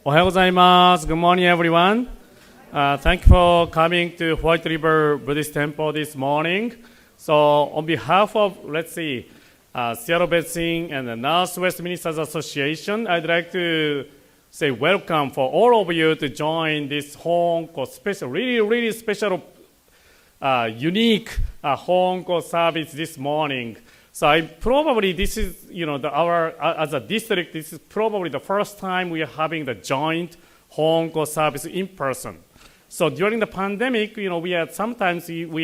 Ohayou gozaimasu. Good morning, everyone. Thank you for coming to White River Buddhist Temple this morning. So, on behalf of, Seattle Betsuin and the Northwest Ministers Association, I'd like to say welcome for all of you to join this Honko special, really special, unique Honko service this morning. So this is, as a district, this is probably the first time we are having the joint Honko service in person. So during the pandemic, we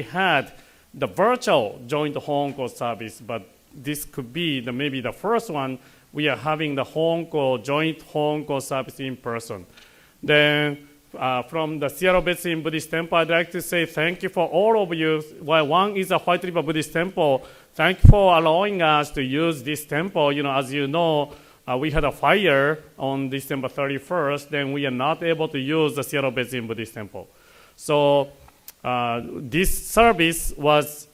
had the virtual joint Honko service, but this could be maybe the first one we are having the joint Honko service in person. Then from the Seattle Betsuin Buddhist Temple, I'd like to say thank you for all of you. Well, one is a White River Buddhist Temple. Thank you for allowing us to use this temple. As you know, we had a fire on December 31st. Then we are not able to use the Seattle Betsuin Buddhist Temple. So this service was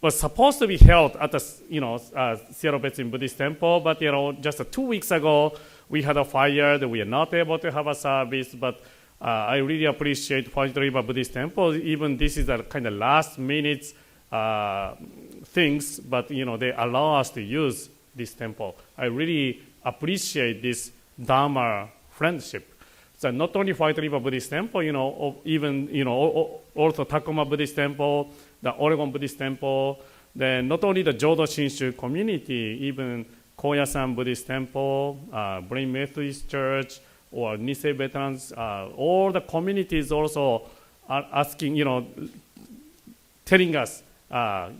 supposed to be held at the Seattle Betsuin Buddhist Temple, but just 2 weeks ago we had a fire that we are not able to have a service. But I really appreciate White River Buddhist Temple. Even this is a kind of last minute things, but they allow us to use this temple. I really appreciate this Dharma friendship. So not only White River Buddhist Temple, also Tacoma Buddhist Temple, the Oregon Buddhist Temple, then not only the Jodo Shinshu community, even Koyasan Buddhist Temple, Brain Methodist Church, or Nisei veterans, all the communities also are asking, telling us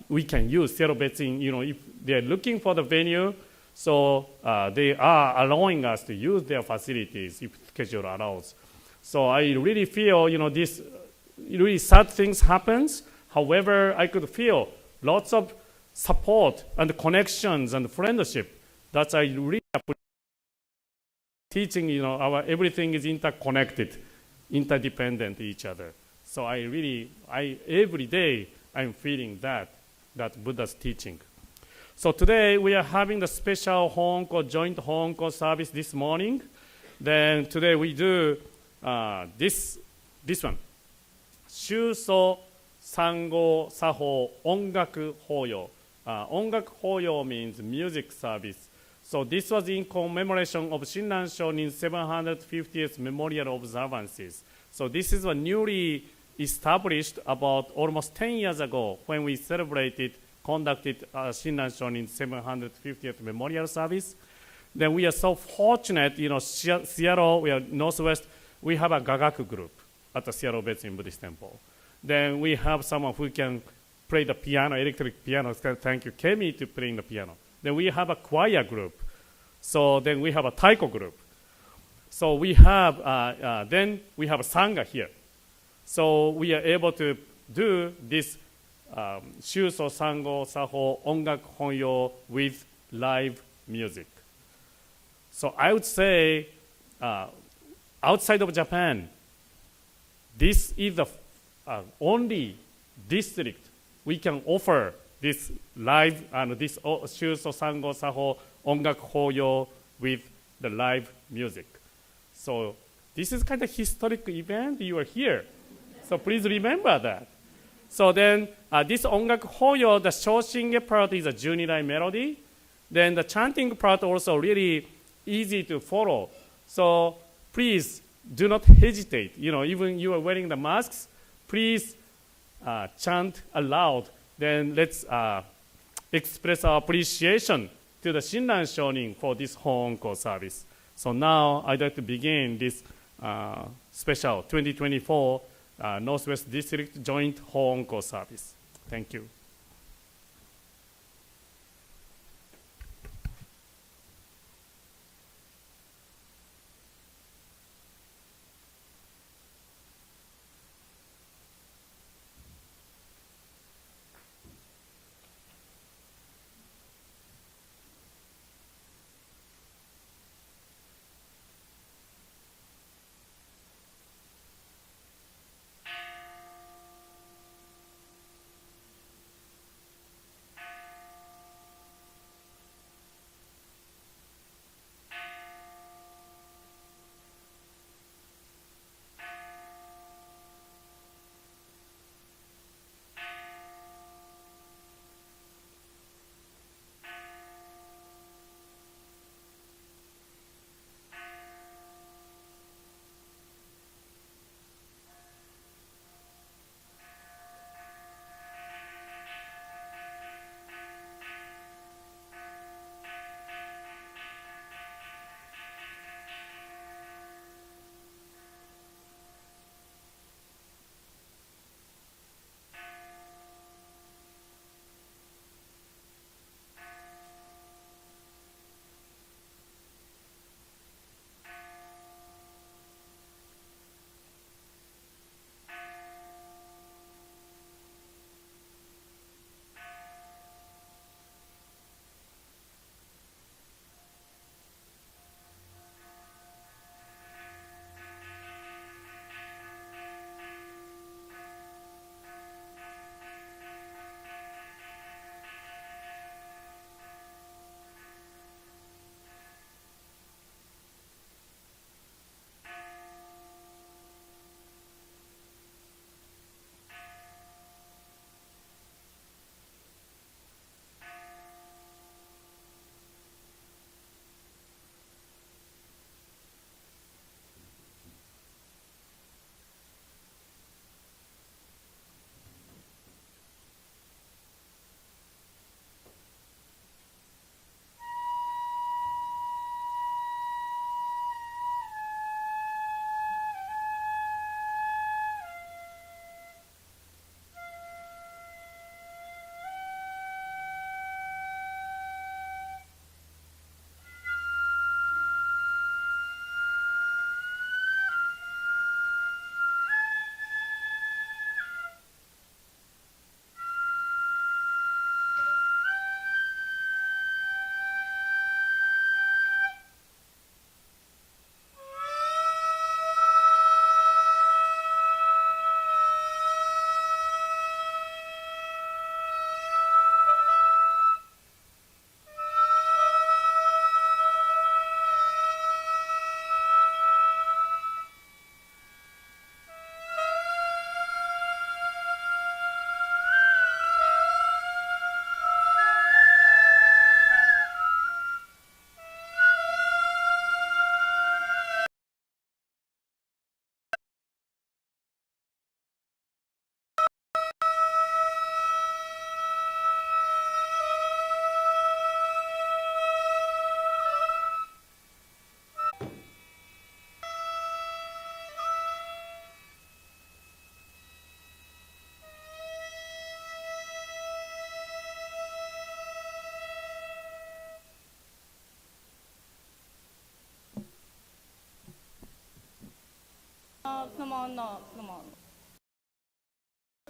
we can use Seattle Betsuin, if they're looking for the venue, so they are allowing us to use their facilities if schedule allows. So I really feel, this really sad things happens. However, I could feel lots of support and connections and friendship. That's I really appreciate. Teaching, everything is interconnected, interdependent each other. So every day I'm feeling that Buddha's teaching. So today we are having the special joint Honko service this morning. Then today we do this one. Shuso Sango Saho Ongaku Hoyo. Ongaku Hoyo means music service. So this was in commemoration of Shinran Shonin's 750th memorial observances. So this is a newly established about almost 10 years ago when we conducted Shinran Shonin's 750th memorial service. Then we are so fortunate, Seattle, we are Northwest, we have a Gagaku group at the Seattle Betsuin Buddhist Temple. Then we have someone who can play the piano, electric piano. Thank you, Kemi, to playing the piano. Then we have a choir group. So then we have a taiko group. So we have, then we have a sangha here. So we are able to do this Shuso Sango Saho Ongaku Honyo with live music. So I would say outside of Japan, this is the only district we can offer this live this Shuso Sango Saho Ongaku Honyo with the live music. So this is kind of historic event. You are here. So please remember that. So then this Ongaku Honyo, the Shoshinge part is a Junirai melody. Then the chanting part also really easy to follow. So please do not hesitate. Even you are wearing the masks, please chant aloud. Then let's express our appreciation to the Shinran Shonin for this Honko service. So now I'd like to begin this special 2024 Northwest District Joint Honko service. Thank you.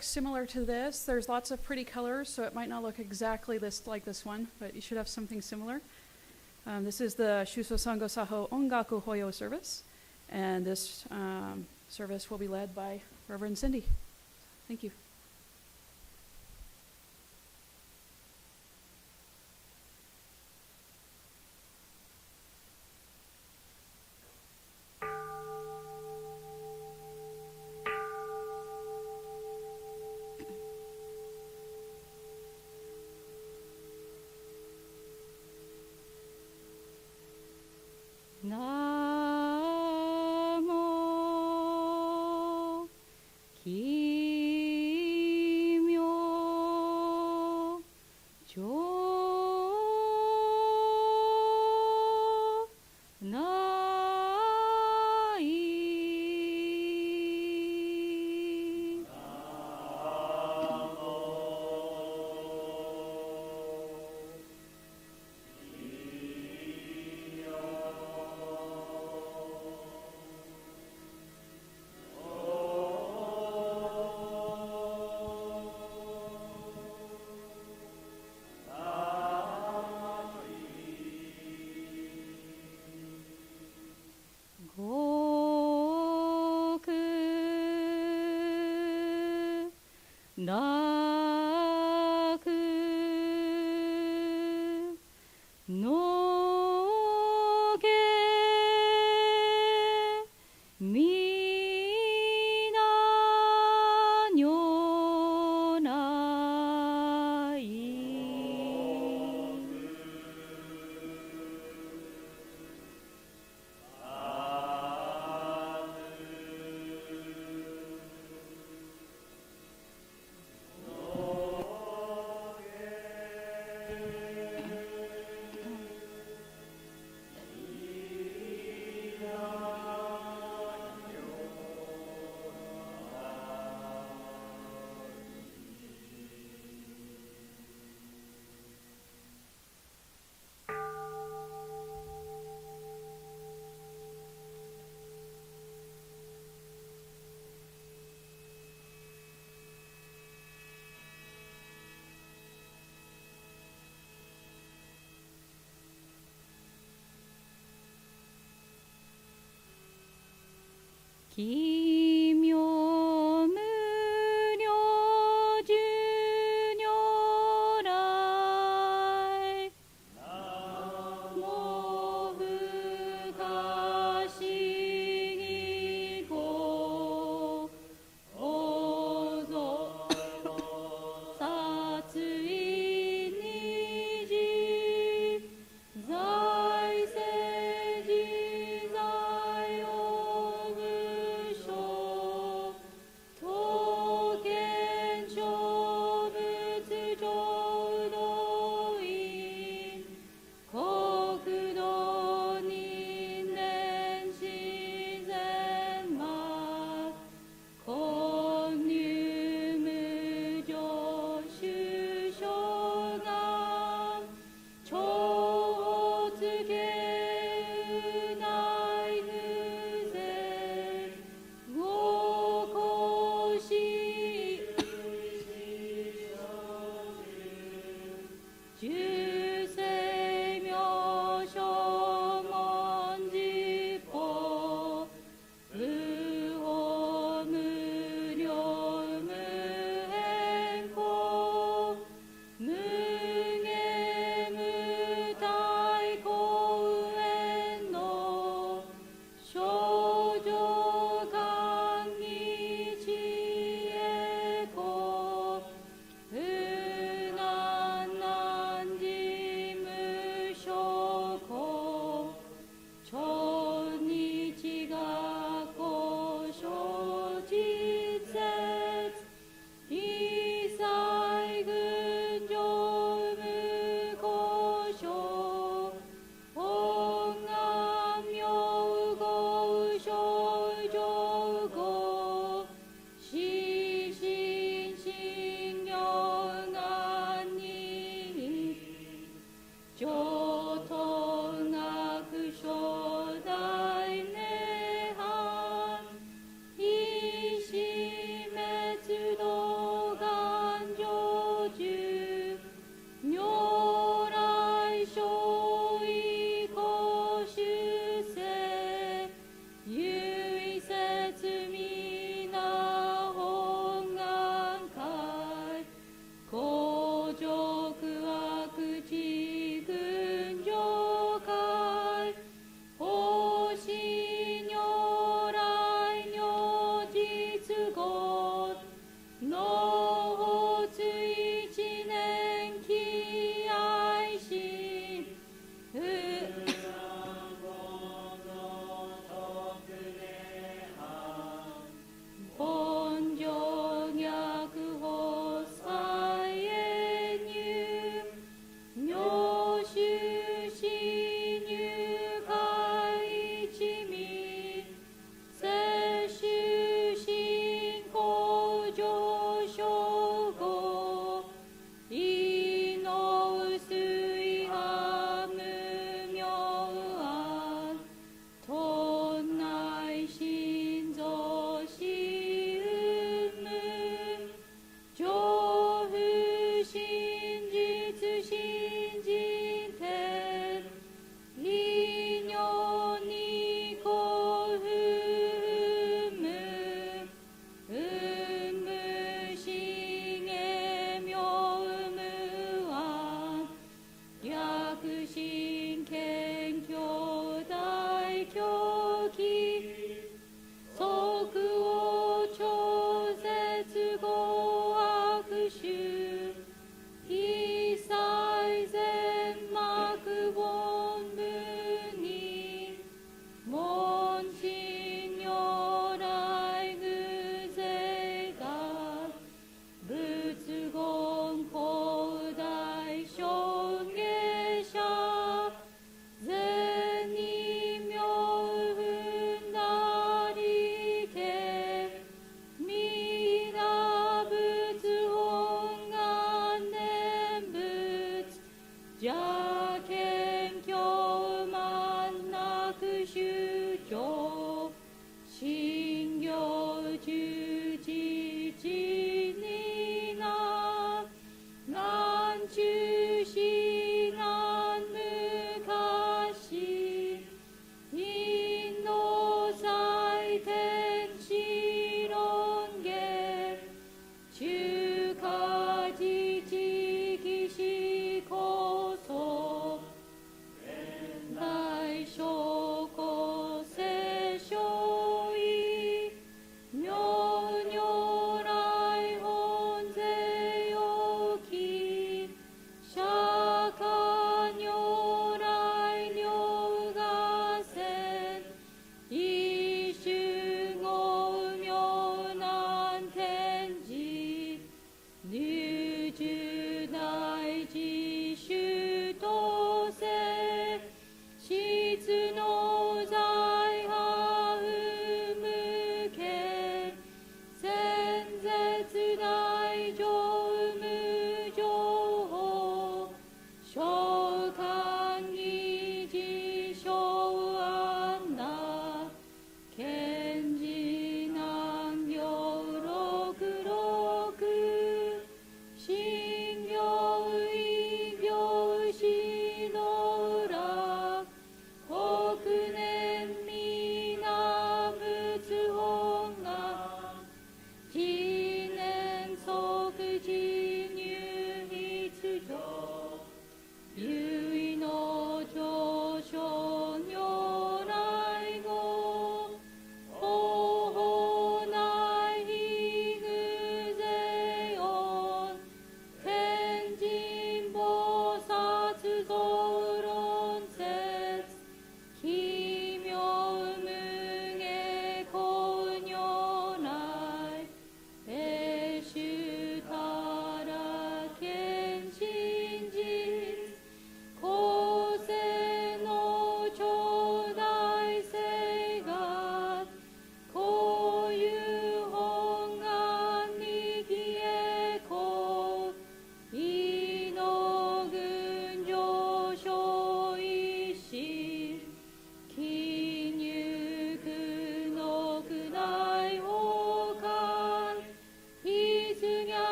Similar to this, there's lots of pretty colors, so it might not look exactly like this one, but you should have something similar. This is the Shuso Sango Saho Ongaku Hoyo service, and this service will be led by Reverend Cindy. Thank you. Namo Kimyo Jo Nai. Naku no ke mina nyo nai. Kimyo Munyo Junyorai. Namo Fukashi Go Ozo Satsui Niji Zai Seiji Zai Ogu Sho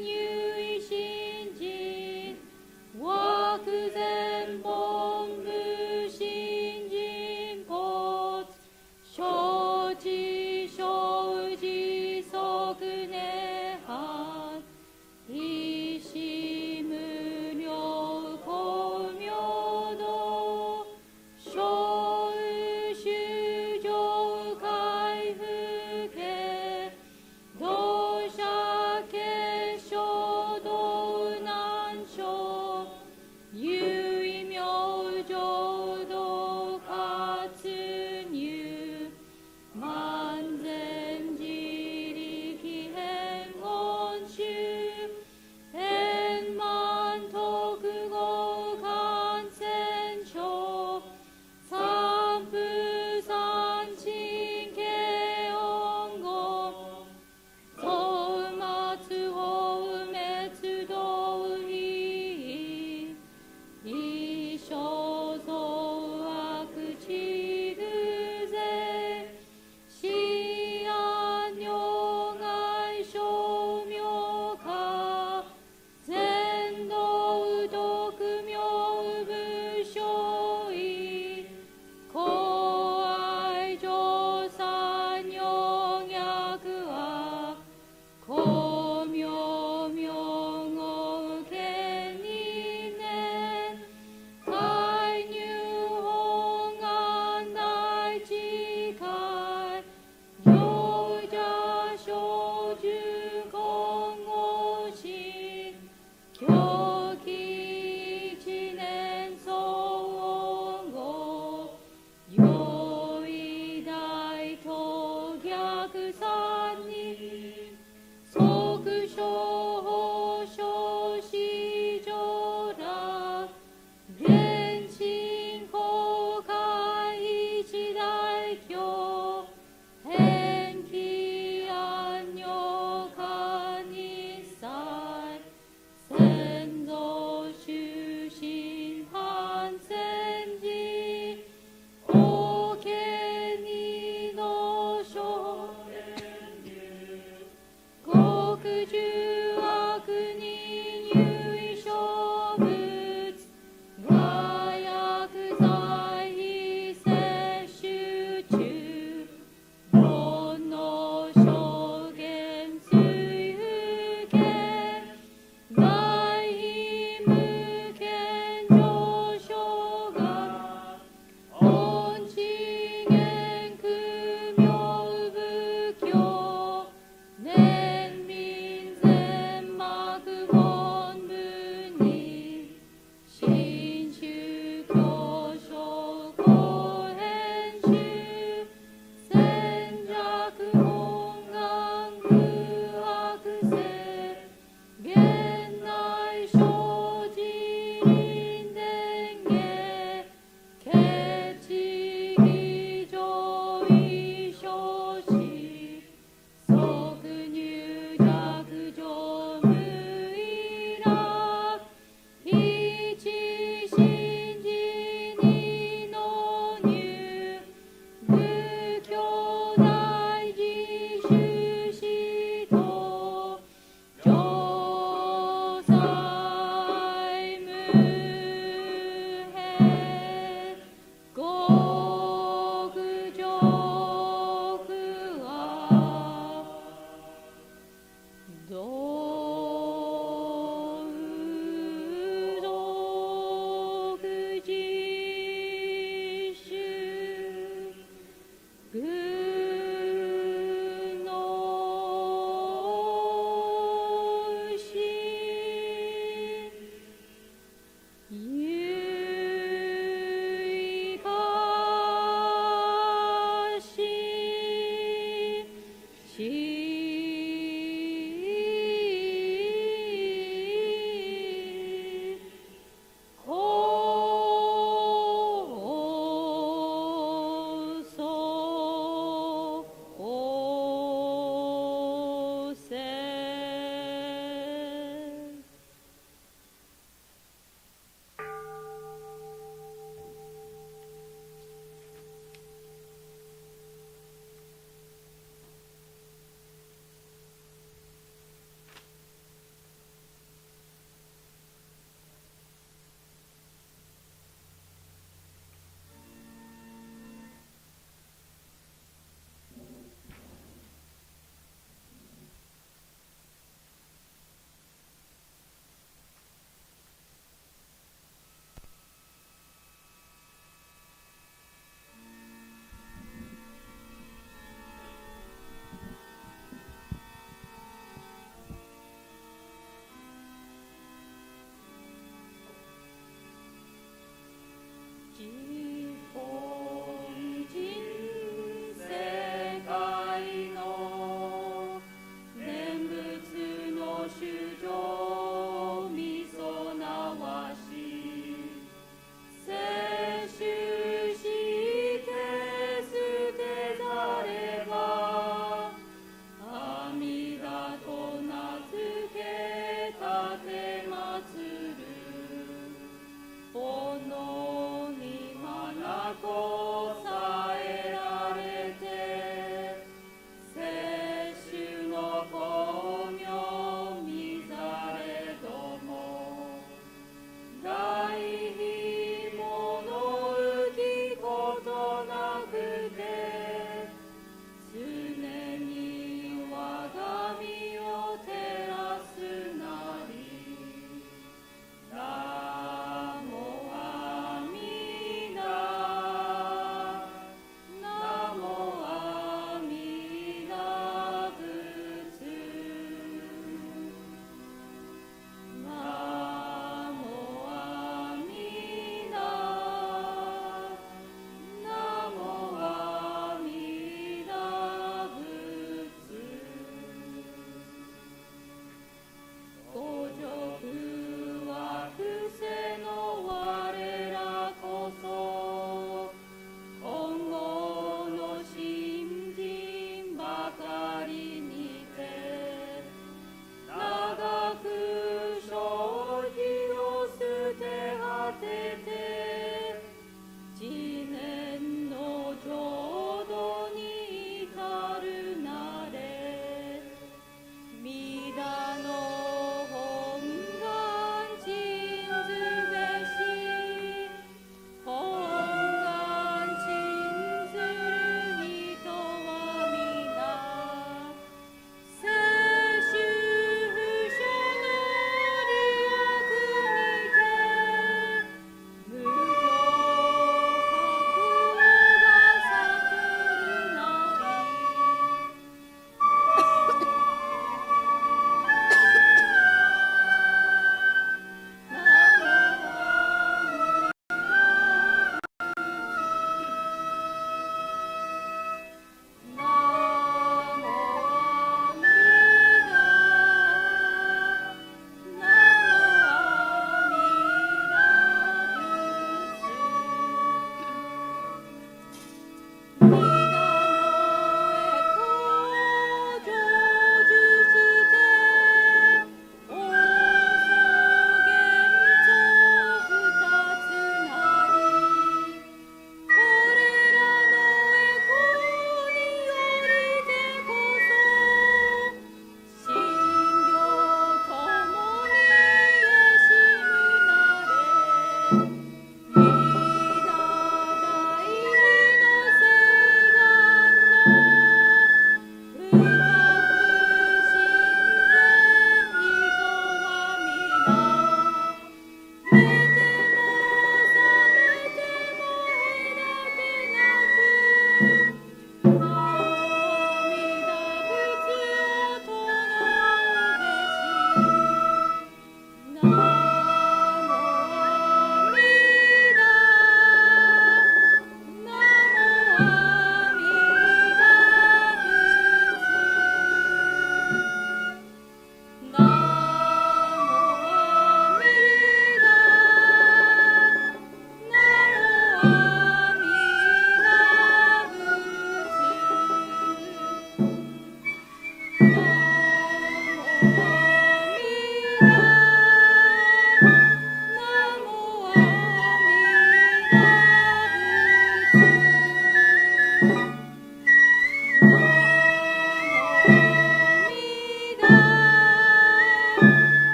入信心惑前本部信心没承知生知即涅槃一心無量光明道小修上回復家同社結晶道難所有意明浄土活入万全自力変言宗円満特合感染症三風三神慶音語総末法滅道義一生増悪地偶然死安如外生妙化全道徳妙武将意公愛上三四逆は公明明語権二年介入本願大智慧行者小樹今後心狂気一年相互用意大と逆三人即小法小市場ら現心公開一大教返帰安如か日祭先祖終身反戦時王家にの小国中悪人有小物害悪罪摂取中煩悩証言水不見外非無権上昇が本地元空妙仏教年民全幕本部に新宗教書公編集戦略本願空白性現内生じ臨伝下決地儀上位小子即入弱上無意楽一信じ二の入仏教大事修士と上祭無変極上は道独自主愚の心有意かし心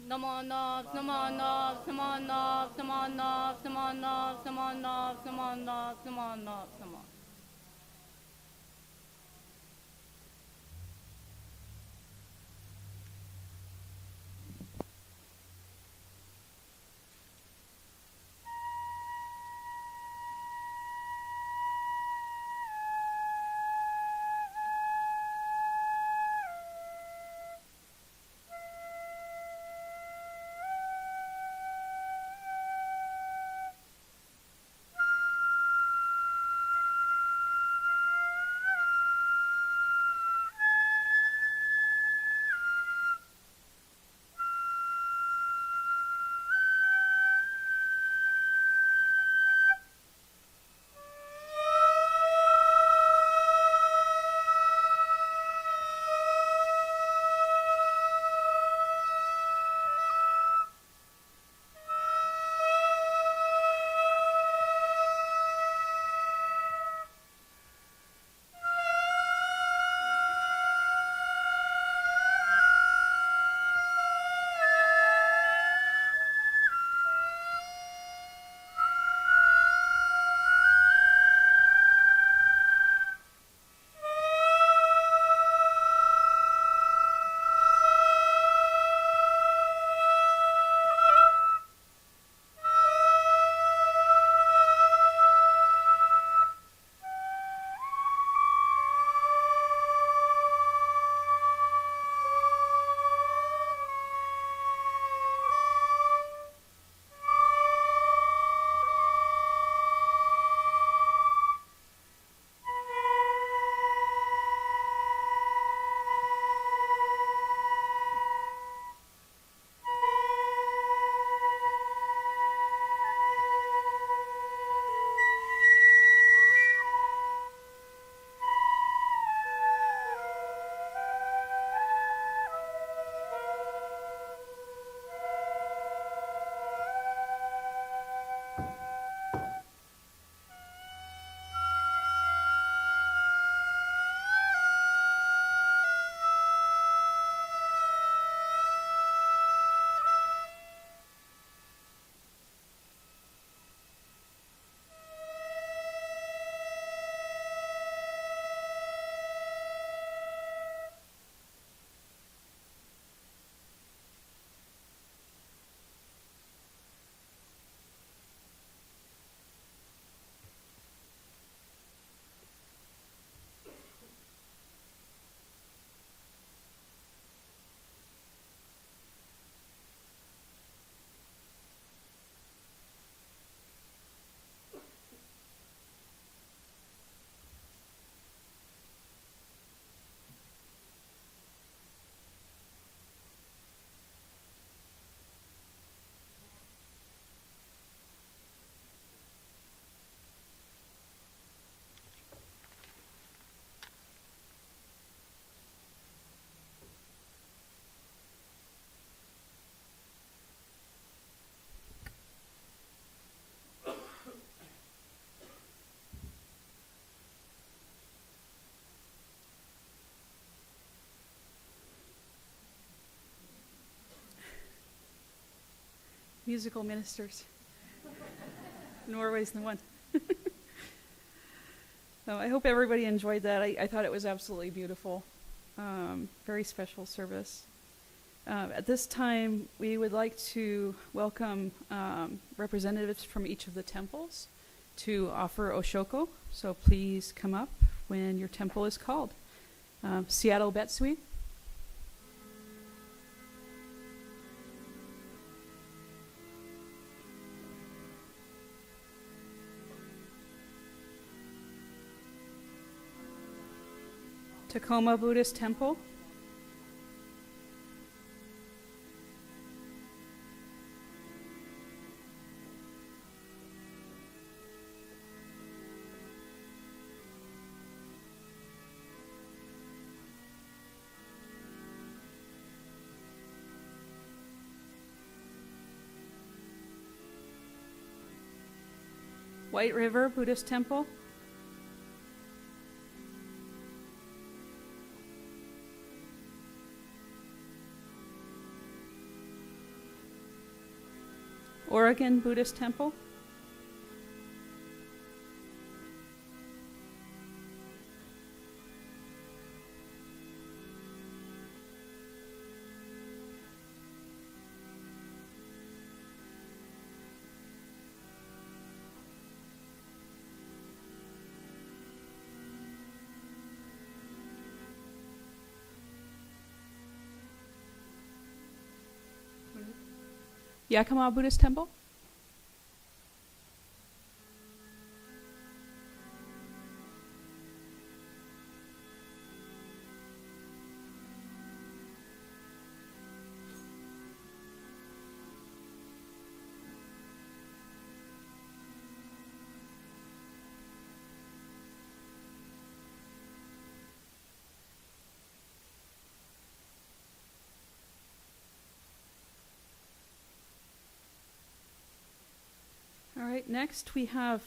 Namo Namo Namo Namo Namo Namo Namo Namo Namo Namo Namo Namo Namo Namo Namo. Musical ministers. Norway's the one. So I hope everybody enjoyed that. I thought it was absolutely beautiful. Very special service. At this time, we would like to welcome representatives from each of the temples to offer Oshoko. So please come up when your temple is called. Seattle Betsuin. Tacoma Buddhist Temple. White River Buddhist Temple. Oregon Buddhist Temple, Yakima Buddhist Temple, All right, next we have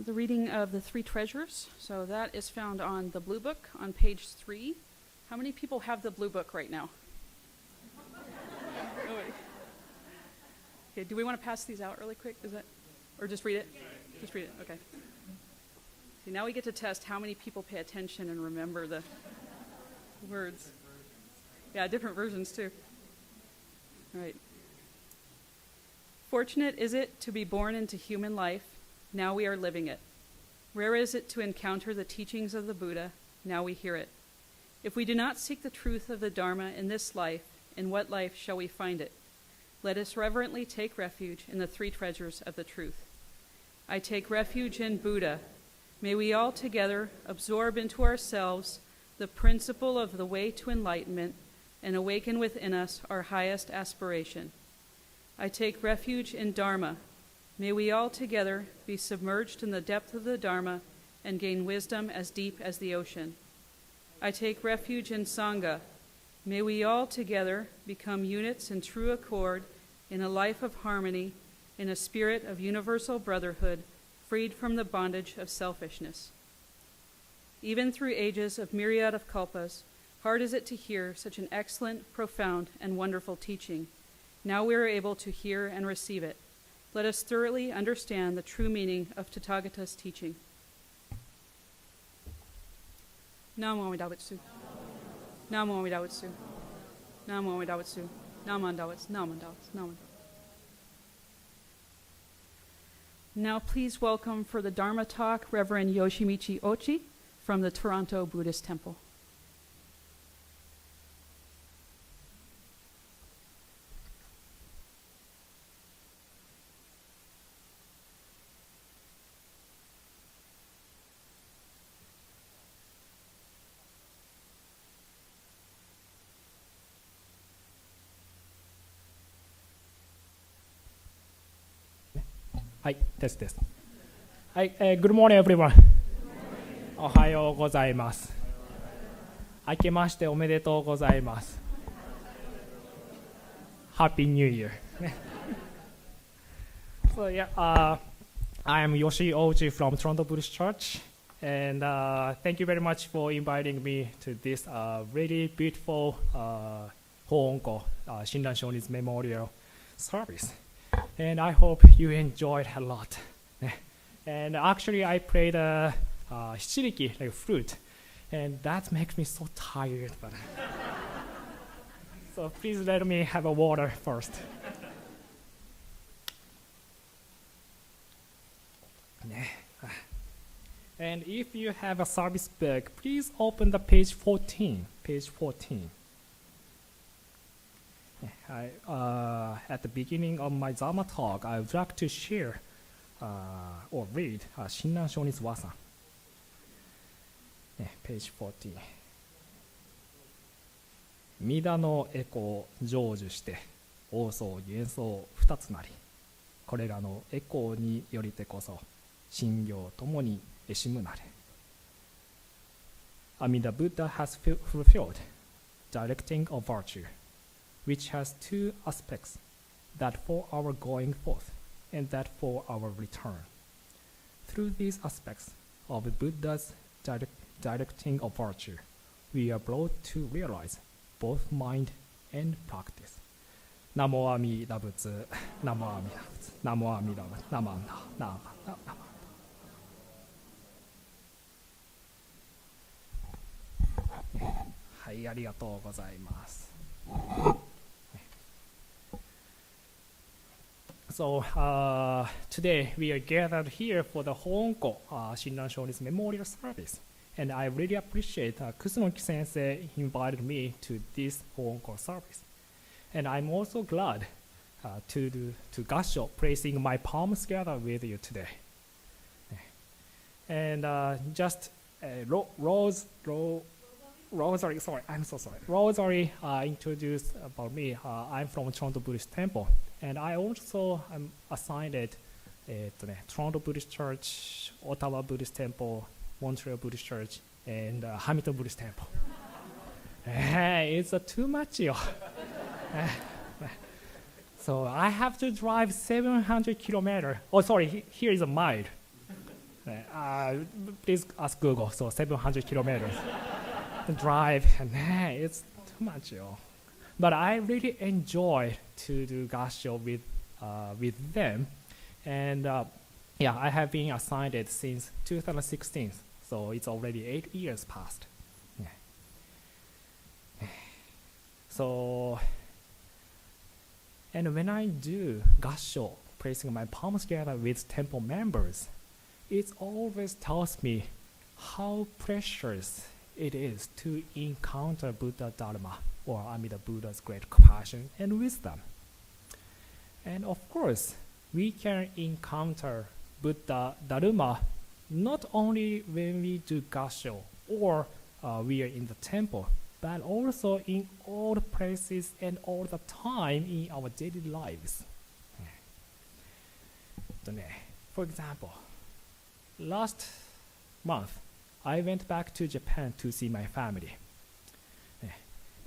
the reading of the three treasures. So that is found on the Blue Book on page 3. How many people have the Blue Book right now? Nobody. Okay, do we want to pass these out really quick? Is that, or just read it? Just read it, okay. See, now we get to test how many people pay attention and remember the words. Yeah, different versions too. All right. Fortunate is it to be born into human life, now we are living it. Rare is it to encounter the teachings of the Buddha, now we hear it. If we do not seek the truth of the Dharma in this life, in what life shall we find it? Let us reverently take refuge in the three treasures of the truth. I take refuge in Buddha. May we all together absorb into ourselves the principle of the way to enlightenment and awaken within us our highest aspiration. I take refuge in Dharma. May we all together be submerged in the depth of the Dharma and gain wisdom as deep as the ocean. I take refuge in Sangha. May we all together become units in true accord in a life of harmony, in a spirit of universal brotherhood, freed from the bondage of selfishness. Even through ages of myriad of kalpas, hard is it to hear such an excellent, profound, and wonderful teaching. Now we are able to hear and receive it. Let us thoroughly understand the true meaning of Tathagata's teaching. Namo Amida Butsu. Namo Amida Butsu. Namo Amida Butsu. Naman Dawats. Naman Dawats. Naman. Now please welcome for the Dharma talk Reverend Yoshimichi Ochi from the Toronto Buddhist Temple. Hi, test. Hi, good morning, everyone. おはようございます。明けましておめでとうございます。Happy New Year. So yeah, I am Yoshi Ochi from Toronto Buddhist Church, and thank you very much for inviting me to this really beautiful Hoonko Shinran Shonin's Memorial Service. And I hope you enjoyed a lot. And actually, I played hichiriki, like flute, and that makes me so tired. But so please let me have a water first. And if you have a service book, please open the page 14. Page 14. At the beginning of my Dharma talk, I would like to share or read Shinran Shonin's Wasan. Page 14. 弥陀のエコを成就して王相幻想二つなり、これらのエコによりてこそ信行ともに得しむなれ。Amida Buddha has fulfilled directing of virtue, which has two aspects, that for our going forth and that for our return. Through these aspects of Buddha's directing of virtue, we are brought to realize both mind and practice. ナモアミダ仏、ナモアミダ仏、ナモアミダ仏、ナモアミダ仏、ナモアミダ仏。はい、ありがとうございます。So today we are gathered here for the Honko Shinran Shonin's Memorial Service, and I really appreciate Kusunoki Sensei invited me to this Honko service, and I'm also glad to Gasho placing my palms together with you today. And just Rosary, sorry, I'm so sorry. Rosary introduced about me. I'm from Toronto Buddhist Temple, and I also am assigned at Toronto Buddhist Church, Ottawa Buddhist Temple, Montreal Buddhist Church, and Hamilton Buddhist Temple. It's too much. So I have to drive 700 kilometers. Oh, sorry, here is a mile. Please ask Google. So 700 kilometers. Drive, and it's too much, but I really enjoy to do gasho with them, and yeah, I have been assigned it since 2016, so it's already 8 years past. So, and when I do gasho, placing my palms together with temple members, it always tells me how precious it is to encounter Buddha Dharma, or the Buddha's great compassion and wisdom. And of course, we can encounter Buddha Dharma not only when we do gasho or we are in the temple, but also in all the places and all the time in our daily lives. For example, last month, I went back to Japan to see my family,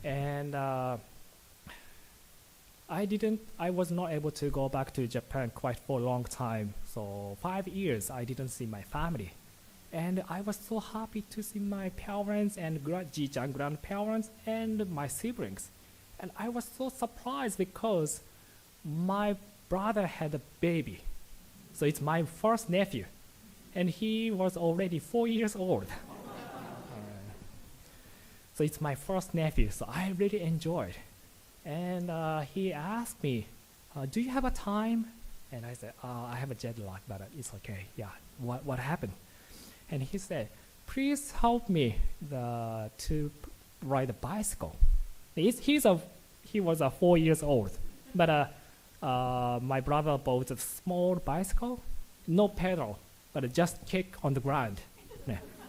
and I was not able to go back to Japan quite for a long time. So 5 years I didn't see my family, and I was so happy to see my parents and ji-chan grandparents and my siblings, and I was so surprised because my brother had a baby, so it's my first nephew. And he was already 4 years old. So it's my first nephew, so I really enjoyed. And he asked me, do you have a time? And I said, I have a jet lag, but it's okay. Yeah, what happened? And he said, please help me to ride a bicycle. He was 4 years old, but my brother bought a small bicycle, no pedal, but just kick on the ground,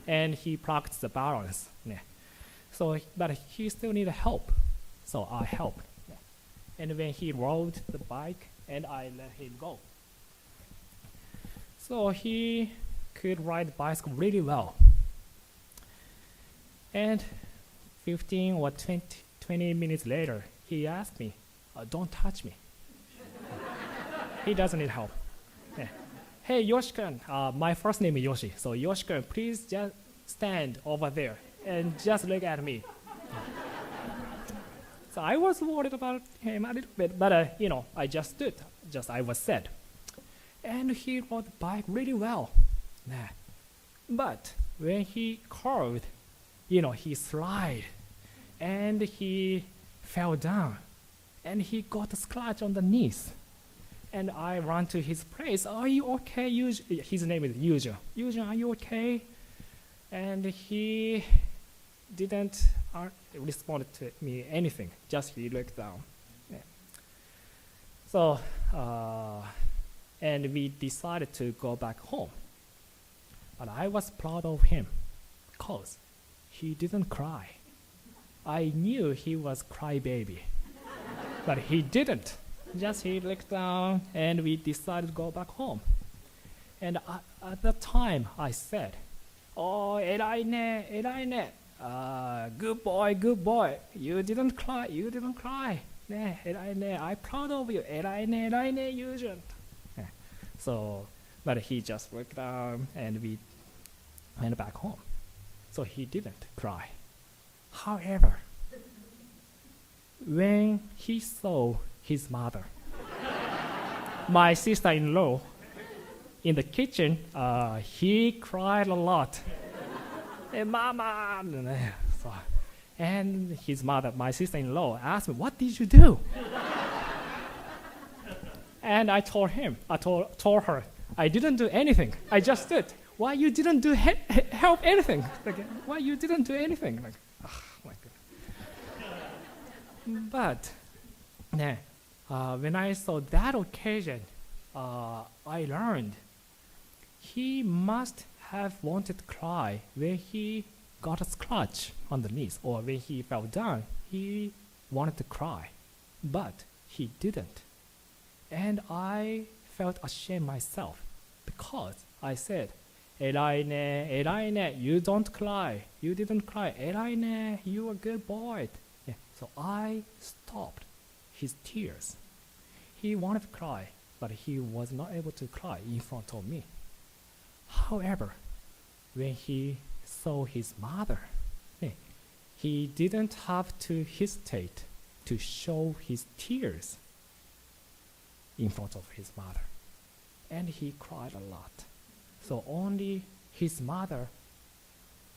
and he practiced the balance. So, but he still needed help, so I helped. And when he rode the bike, and I let him go. So he could ride the bicycle really well. And 15 or 20 minutes later, he asked me, don't touch me. He doesn't need help. Hey, Yoshi-kun, my first name is Yoshi. So Yoshi-kun, please just stand over there and just look at me. So I was worried about him a little bit, but I just stood, I was sad. And he rode the bike really well. But when he curved, he slid, and he fell down, and he got a scratch on the knees. And I ran to his place. Are you okay, Yuji? His name is Yuji. Yuji, are you okay? And he didn't respond to me anything. Just he looked down. So, and we decided to go back home. But I was proud of him because he didn't cry. I knew he was crybaby, but he didn't. Just he looked down, and we decided to go back home. And at that time, I said, "Oh, erai ne, good boy. You didn't cry. Erai ne, I'm proud of you. Erai ne, Yujin." So, but he just looked down, and we went back home. So he didn't cry. However, when he saw his mother. My sister-in-law, in the kitchen, he cried a lot. Hey, Mama! And his mother, my sister-in-law, asked me, what did you do? And I told her, I didn't do anything. I just did. Why you didn't do help anything? Like, why you didn't do anything? Like, oh my God. But when I saw that occasion, I learned he must have wanted to cry when he got a scratch on the knees, or when he fell down, he wanted to cry, but he didn't. And I felt ashamed myself because I said, Elaine, you don't cry. You didn't cry. Elaine, you a good boy. Yeah. So I stopped his tears. He wanted to cry, but he was not able to cry in front of me. However, when he saw his mother, he didn't have to hesitate to show his tears in front of his mother. And he cried a lot. So only his mother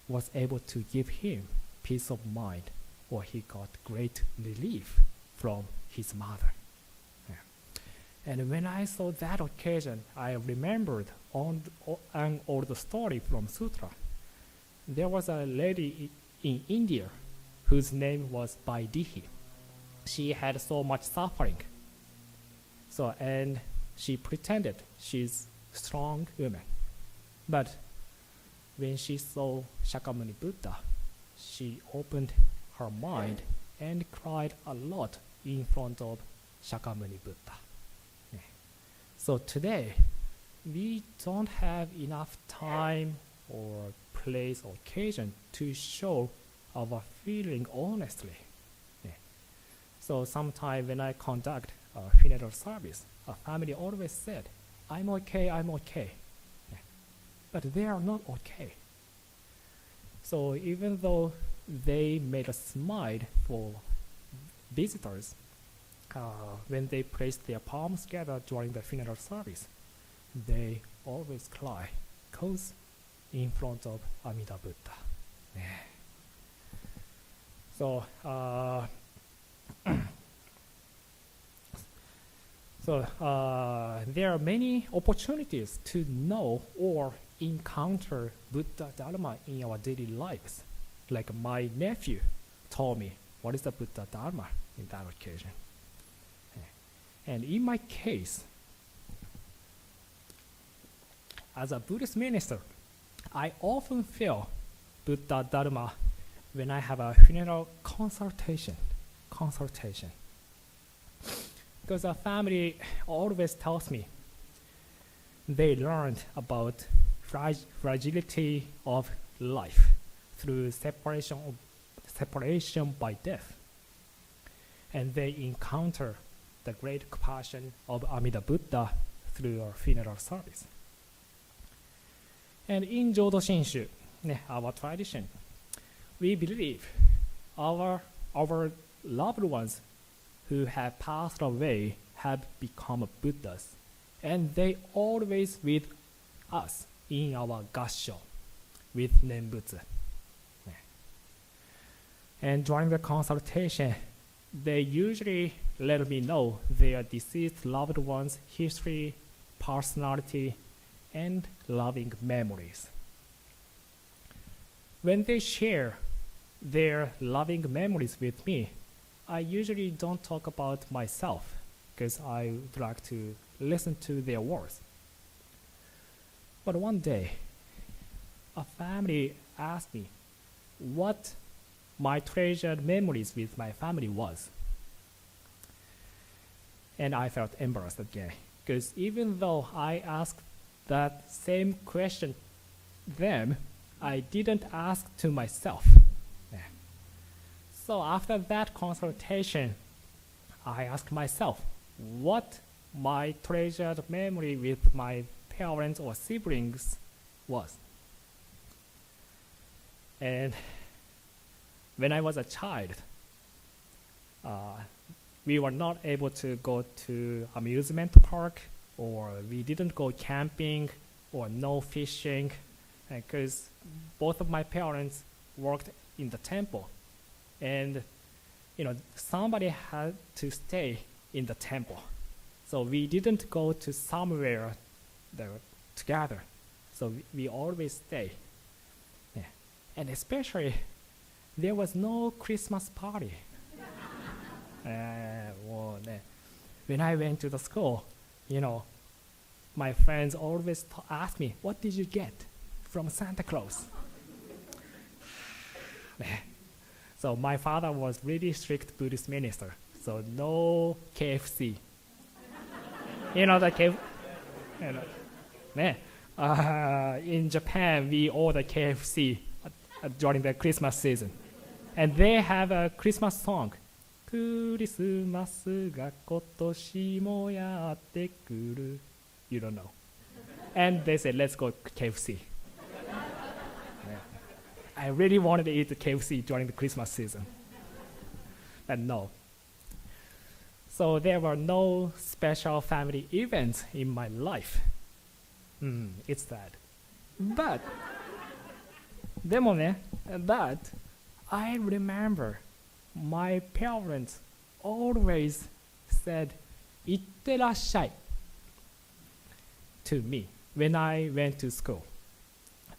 was able to give him peace of mind, or he got great relief from his mother. Yeah. And when I saw that occasion, I remembered an old story from Sutra. There was a lady in India whose name was Vaidehi. She had so much suffering. And she pretended she's a strong woman. But when she saw Shakyamuni Buddha, she opened her mind and cried a lot in front of Shakyamuni Buddha. Yeah. So today, we don't have enough time or place or occasion to show our feeling honestly. Yeah. So sometimes when I conduct a funeral service, a family always said, I'm okay, I'm okay. Yeah. But they are not okay. So even though they made a smile for visitors, when they placed their palms together during the funeral service, they always cry, close in front of Amida Buddha. Yeah. So, there are many opportunities to know or encounter Buddha Dharma in our daily lives. Like my nephew told me, what is the Buddha Dharma in that occasion? And in my case, as a Buddhist minister, I often feel Buddha Dharma when I have a funeral consultation. Because a family always tells me they learned about fragility of life through separation by death. And they encounter the great compassion of Amida Buddha through our funeral service. And in Jodo Shinshu, our tradition, we believe our loved ones who have passed away have become Buddhas, and they always with us in our gassho with Nembutsu. And during the consultation, they usually let me know their deceased loved ones' history, personality, and loving memories. When they share their loving memories with me, I usually don't talk about myself because I would like to listen to their words. But one day, a family asked me what my treasured memories with my family was. And I felt embarrassed again, because even though I asked that same question them, I didn't ask to myself. So after that consultation, I asked myself what my treasured memory with my parents or siblings was. And when I was a child, we were not able to go to amusement park, or we didn't go camping, or no fishing, because both of my parents worked in the temple, and somebody had to stay in the temple, so we didn't go to somewhere together, so we always stay. Yeah. And especially there was no Christmas party. When I went to the school, my friends always ask me, what did you get from Santa Claus? So my father was really strict Buddhist minister, so no KFC. The KFC. In Japan, we order KFC during the Christmas season, and they have a Christmas song. クリスマスが今年もやってくる. You don't know. And they said, let's go KFC. I really wanted to eat the KFC during the Christmas season. But no. So there were no special family events in my life. It's sad. But, でもね, but I remember my parents always said, いってらっしゃい to me when I went to school.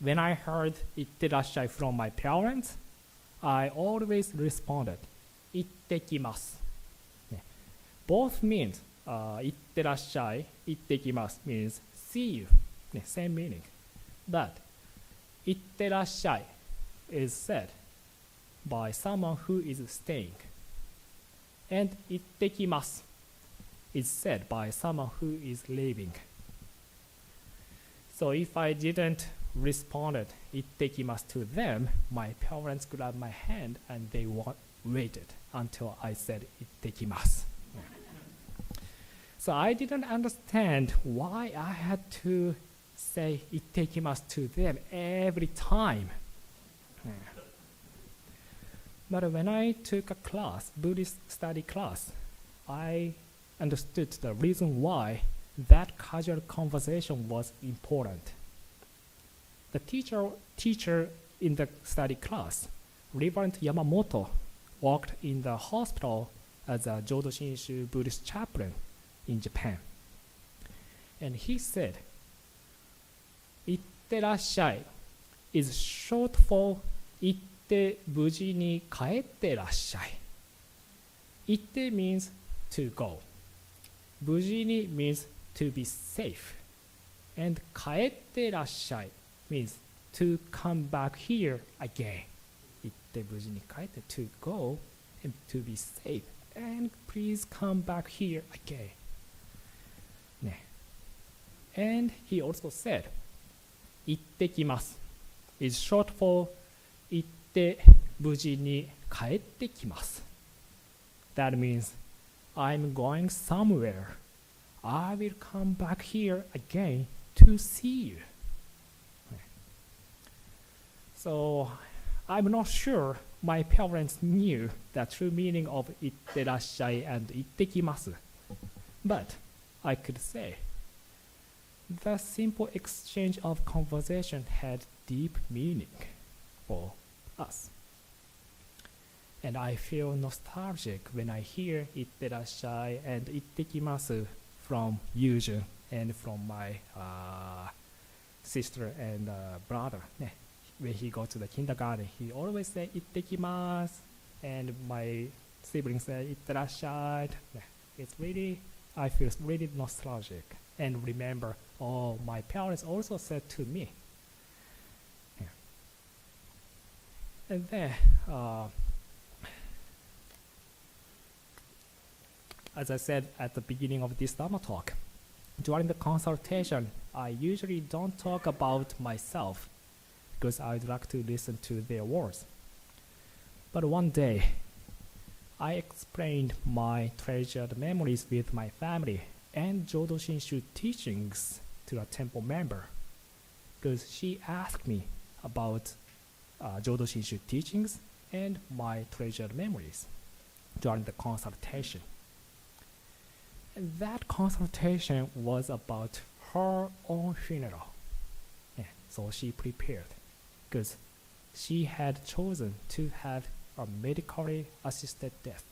When I heard いってらっしゃい from my parents, I always responded, 行ってきます. Both means 行ってらっしゃい, 行ってきます means see you, same meaning. But 行ってらっしゃい is said by someone who is staying. And 行ってきます is said by someone who is leaving. So if I didn't responded 行ってきます to them, my parents grabbed my hand and they waited until I said 行ってきます. So I didn't understand why I had to say 行ってきます to them every time. But when I took a class, Buddhist study class, I understood the reason why that casual conversation was important. The teacher in the study class, Reverend Yamamoto, worked in the hospital as a Jodo Shinshu Buddhist chaplain in Japan. And he said, 行ってらっしゃい is short for 行って無事に帰ってらっしゃい. 行って means to go. 無事に means to be safe. And 帰ってらっしゃい means to come back here again. 行って無事に帰って to go and to be safe. And please come back here again. And he also said, 行ってきます is short for 行って無事に帰ってきます. That means I'm going somewhere. I will come back here again to see you. So I'm not sure my parents knew the true meaning of 行ってらっしゃい and 行ってきます. But I could say the simple exchange of conversation had deep meaning for us. And I feel nostalgic when I hear 行ってらっしゃい and 行ってきます from Yujun and from my sister and brother. When he goes to the kindergarten, he always say 行ってきます and my siblings say 行ってらっしゃい. It's really, I feel really nostalgic and remember, oh, my parents also said to me. And then, as I said at the beginning of this Dharma talk, during the consultation, I usually don't talk about myself because I'd like to listen to their words. But one day, I explained my treasured memories with my family and Jodo Shinshu teachings to a temple member because she asked me about Jodo Shinshu teachings and my treasured memories during the consultation. And that consultation was about her own funeral. Yeah, so she prepared because she had chosen to have a medically assisted death.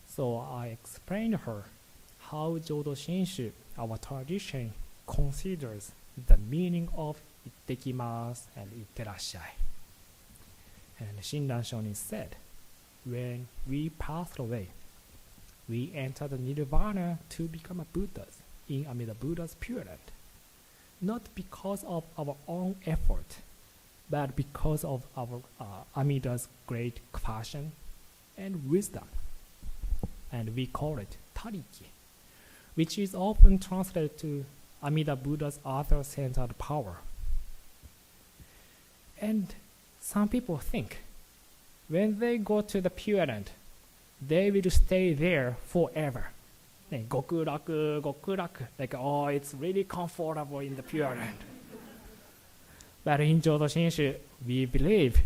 So I explained her how Jodo Shinshu, our tradition, considers the meaning of ittekimasu and itterashai. And Shinran Shonin said, when we passed away, we entered the nirvana to become a Buddhas in Amida Buddha's Pure Land, not because of our own effort, but because of our Amida's great compassion and wisdom. And we call it Tariki, which is often translated to Amida Buddha's other-centered power. And some people think when they go to the Pure Land, they will stay there forever. Gokuraku, gokuraku. Like, oh, it's really comfortable in the Pure Land. But in Jodo Shinshu, we believe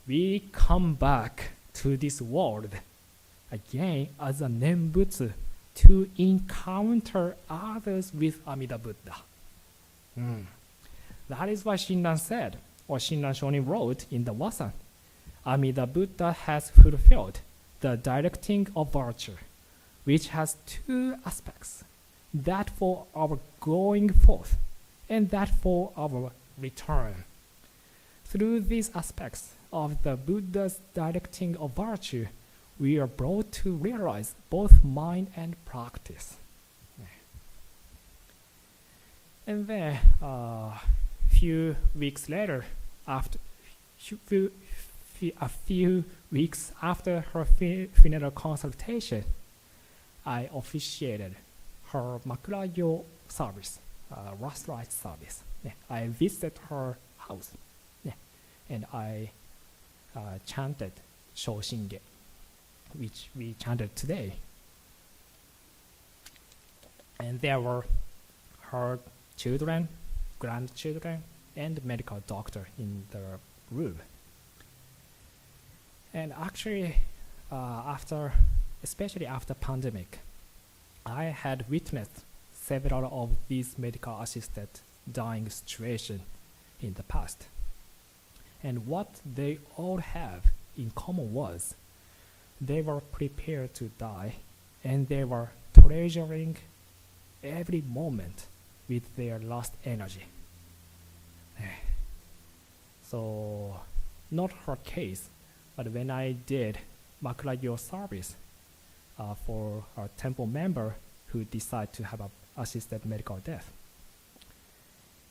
we come back to this world again as a Nembutsu to encounter others with Amida Buddha. That is what Shinran said, or Shinran Shonin wrote in the Wasan. Amida Buddha has fulfilled the directing of virtue, which has two aspects, that for our going forth and that for our return. Through these aspects of the Buddha's directing of virtue, we are brought to realize both mind and practice. And then a few weeks later, after a few weeks after her funeral consultation, I officiated her Makurayo service, last rite service. I visited her house, and I chanted Shoshinge, which we chanted today. And there were her children, grandchildren, and medical doctor in the room. And actually, especially after pandemic, I had witnessed several of these medical assisted dying situations in the past. And what they all have in common was they were prepared to die, and they were treasuring every moment with their last energy. So, not her case, but when I did Makurayo service for a temple member who decided to have an assisted medical death,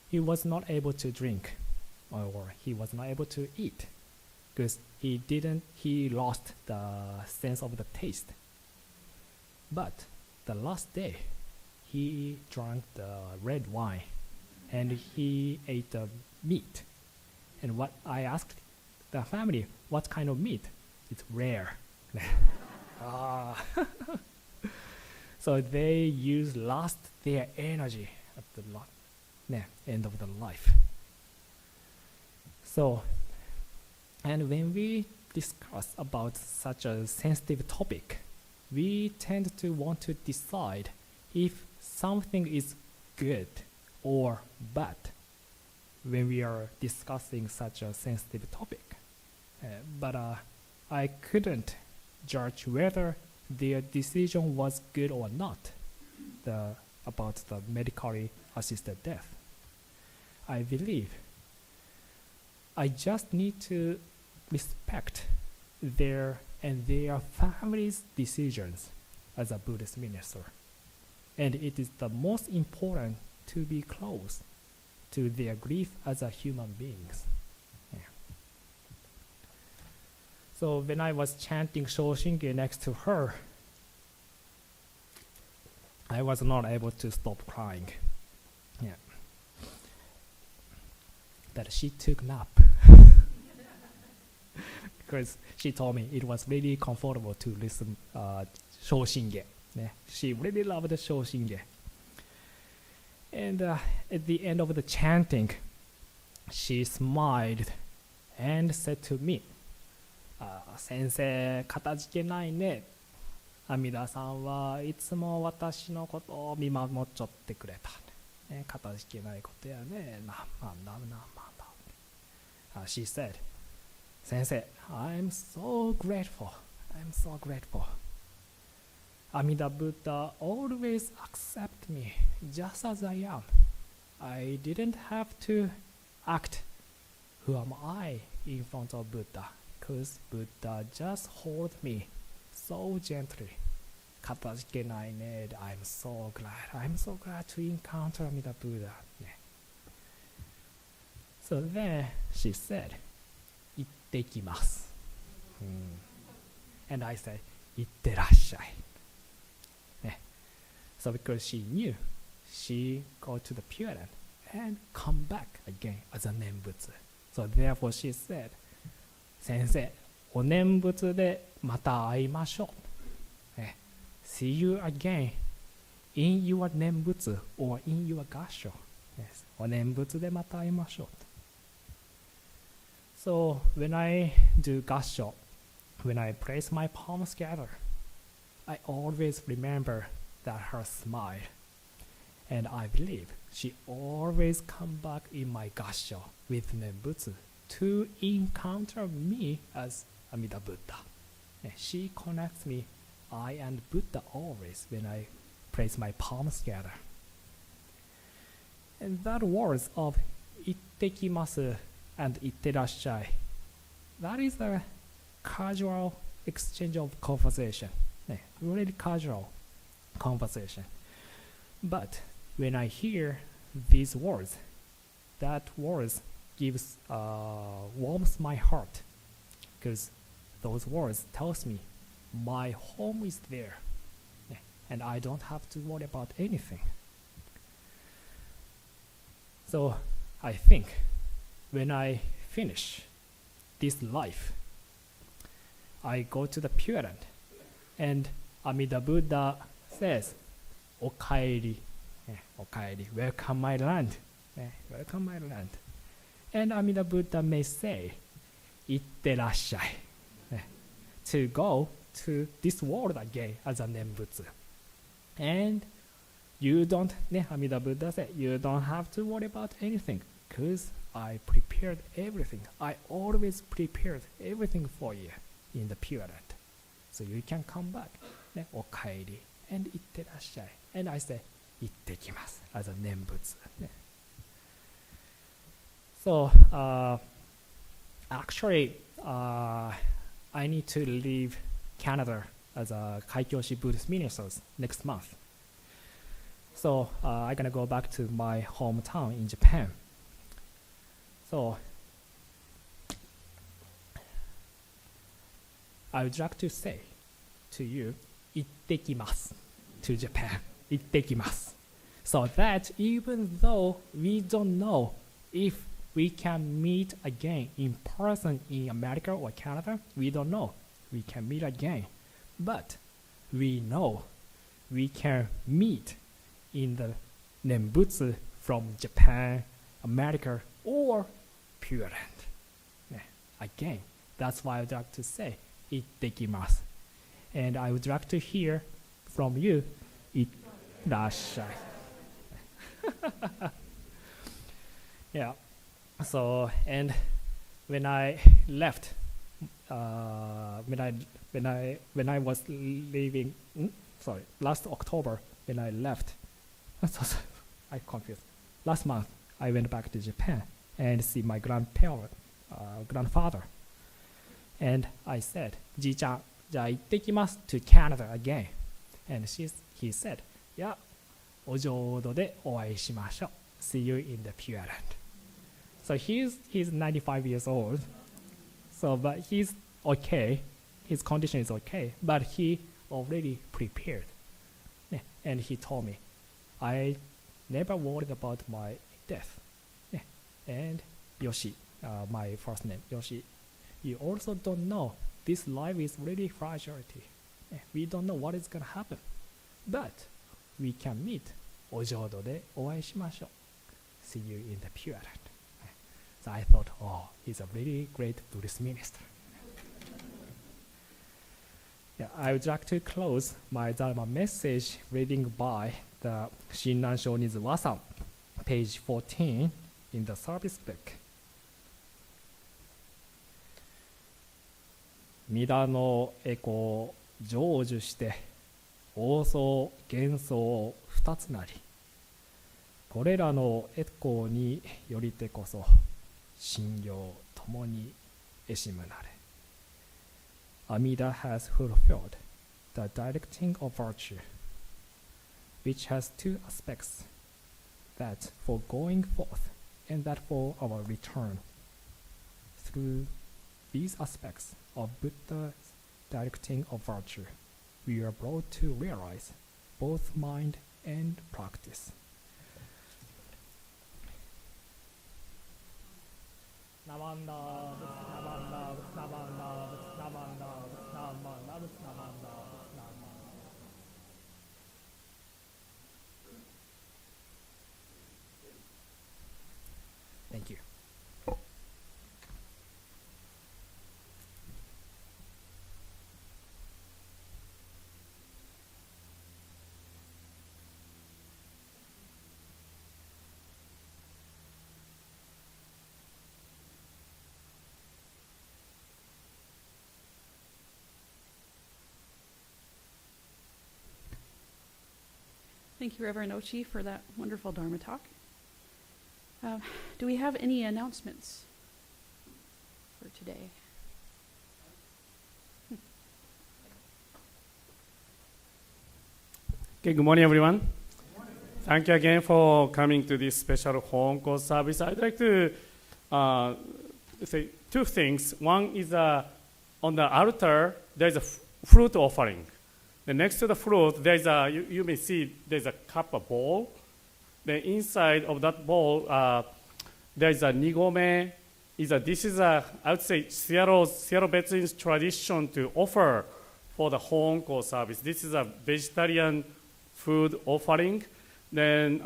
he was not able to drink, or he was not able to eat, because he lost the sense of the taste. But the last day, he drank the red wine, and he ate the meat. And what I asked the family, what kind of meat? It's rare. So they lost their energy at the end of the life. So, and when we discuss about such a sensitive topic, we tend to want to decide if something is good or bad when we are discussing such a sensitive topic. But I couldn't judge whether their decision was good or not about the medically assisted death. I believe I just need to respect their family's decisions as a Buddhist minister. And it is the most important to be close to their grief as a human beings. So when I was chanting Shoshinge next to her, I was not able to stop crying. That she took nap. Because she told me it was really comfortable to listen Shoshinge. She really loved the Shoshinge. And at the end of the chanting, she smiled and said to me, "Sensei, katajike nai ne. 阿弥陀さんはいつも私のことを見守っちゃってくれた。ね、かたじけないことやね。She said, 先生、I'm so grateful. I'm so grateful. 阿弥陀 Buddha always accept me just as I am. I didn't have to act who am I in front of Buddha, because Buddha just hold me so gently. かたじけないね。I'm so glad to encounter Amida Buddha. ね。So then she said, 行ってきます。And I said, 行ってらっしゃい。ね。So because she knew, she go to the Pure Land and come back again as a 念仏。So therefore she said, 先生、お念仏でまた会いましょう。ね、See you again in your 念仏 or in your 合唱。Yes. お念仏でまた会いましょう。So when I do 合唱, when I place my palms together, I always remember that her smile. And I believe she always come back in my 合唱 with 念仏 to encounter me as Amida Buddha. And she connects me, I and Buddha always when I place my palms together. And that words of 行ってきます and 行ってらっしゃい, that is a casual exchange of conversation. Really casual conversation. But when I hear these words, that words gives warms my heart, because those words tells me my home is there, and I don't have to worry about anything. So I think when I finish this life, I go to the Pure Land, and Amida Buddha says, おかえり、おかえり、welcome my land, welcome my land. And Amida Buddha may say, 行ってらっしゃい, to go to this world again as a 念仏. And you don't, Amida Buddha said, you don't have to worry about anything, because I prepared everything. I always prepared everything for you in the Pure Land. So you can come back, おかえり, and 行ってらっしゃい. And I say, 行ってきます as a 念仏. So actually, I need to leave Canada as a Kaikyoshi Buddhist minister next month. So I'm gonna go back to my hometown in Japan. So I would like to say to you, 行ってきます to Japan. 行ってきます So that even though we don't know if we can meet again in person in America or Canada, we don't know. We can meet again. But we know we can meet in the Nembutsu from Japan, America, or Pure Land. Again, that's why I would like to say, 行ってきます And I would like to hear from you, 行ってらっしゃい Yeah. So, and when I left, when I was leaving, last October when I left, I confused. Last month I went back to Japan and see my grandfather, and I said, じいちゃん、じゃあ行ってきます to Canada again, and he said, yeah, お浄土でお会いしましょう. See you in the Pure Land. So he's 95 years old. So, but he's okay. His condition is okay. But he already prepared. And he told me, I never worried about my death. And Yoshi, my first name, Yoshi, you also don't know. This life is really fragility. We don't know what is going to happen. But we can meet. お浄土でお会いしましょう. See you in the Pure Land. So I thought, oh, he's a really great Buddhist minister. Yeah, I would like to close my Dharma message reading by the Shinran Shonizu Wasan, page 14 in the service book. 皆のエコを成就して妄想幻想二つなり、これらのエコによりてこそ信用ともに得しむなれ。Amida has fulfilled the directing of virtue, which has two aspects, that for going forth and that for our return. Through these aspects of Buddha's directing of virtue, we are brought to realize both mind and practice. Thank you. Thank you, Reverend Ochi, for that wonderful Dharma talk. Do we have any announcements for today? Okay, good morning, everyone. Thank you again for coming to this special Hong Kong service. I'd like to say two things. One is on the altar, there's a fruit offering. Then next to the fruit, there's you may see there's a cup, a bowl. Then inside of that bowl, there's a nigome. This is I would say Seattle Betsuin's tradition to offer for the Hong Kong service. This is a vegetarian food offering. Then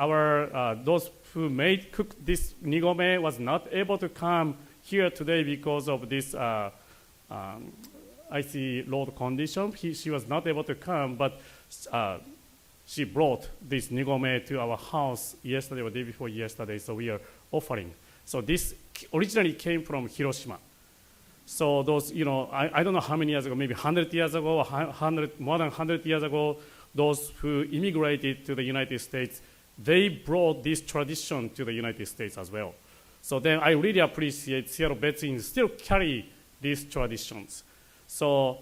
those who cooked this nigome was not able to come here today because of this icy road condition. She was not able to come, but she brought this nigome to our house yesterday or the day before yesterday, so we are offering. So this originally came from Hiroshima. So those, I don't know how many years ago, maybe 100 years ago, more than 100 years ago, those who immigrated to the United States, they brought this tradition to the United States as well. So then I really appreciate Seattle Betsuin still carry these traditions. So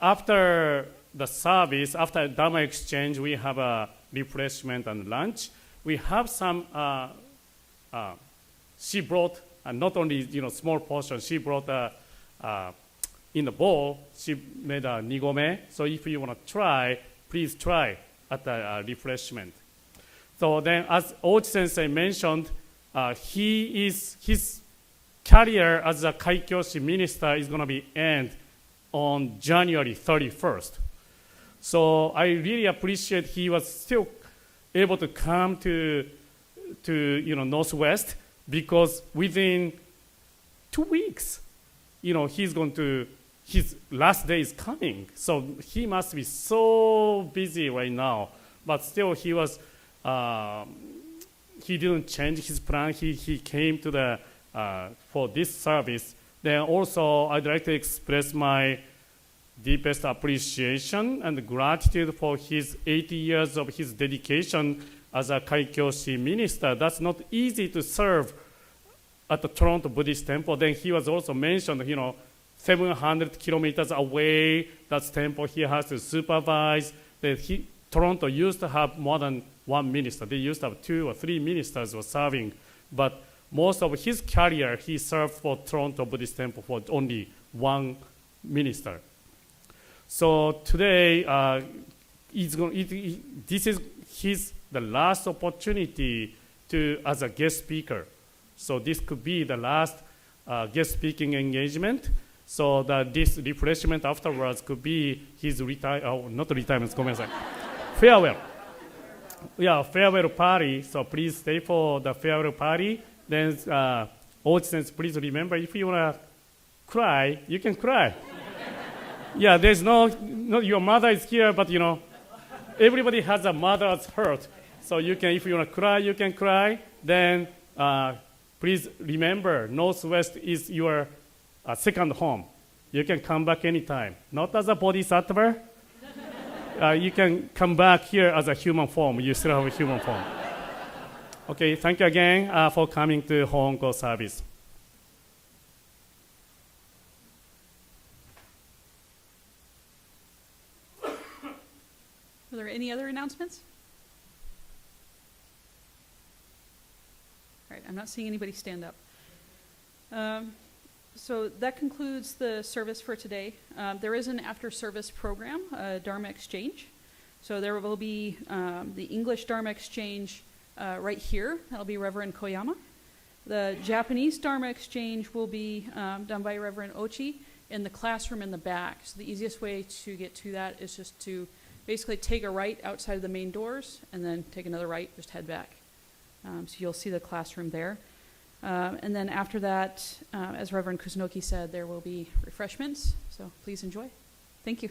after the service, after Dharma exchange, we have a refreshment and lunch. We have some, she brought not only small portion, she brought in the bowl, she made a nigome. So if you want to try, please try at the refreshment. So then as Ochi Sensei mentioned, his career as a Kaikyoshi minister is going to be end on January 31st. So I really appreciate he was still able to come to Northwest, because within 2 weeks, his last day is coming. So he must be so busy right now. But still he didn't change his plan. He came to for this service. Then also I'd like to express my deepest appreciation and gratitude for his 80 years of his dedication as a Kaikyoshi minister. That's not easy to serve at the Toronto Buddhist Temple. Then he was also mentioned, 700 kilometers away, that's temple he has to supervise. Toronto used to have more than one minister. They used to have 2 or 3 ministers were serving. But most of his career, he served for Toronto Buddhist Temple for only one minister. So today, this is the last opportunity as a guest speaker. So this could be the last guest speaking engagement. So that this refreshment afterwards could be his farewell. Yeah, farewell party. So please stay for the farewell party. Then, Ochi-sensei, please remember, if you want to cry, you can cry. Yeah, there's no, your mother is here, but everybody has a mother's heart. So you can, if you want to cry, you can cry. Then please remember, Northwest is your second home. You can come back anytime. Not as a bodhisattva. You can come back here as a human form. You still have a human form. Okay, thank you again for coming to Honko service. Are there any other announcements? All right, I'm not seeing anybody stand up. So that concludes the service for today. There is an after-service program, Dharma Exchange. So there will be the English Dharma Exchange right here. That'll be Reverend Koyama. The Japanese Dharma Exchange will be done by Reverend Ochi in the classroom in the back. So the easiest way to get to that is just to basically take a right outside of the main doors and then take another right, just head back. So you'll see the classroom there. And then after that, as Reverend Kusunoki said, there will be refreshments. So please enjoy. Thank you.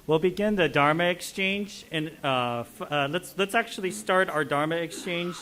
We'll begin the Dharma exchange, and let's actually start our Dharma exchange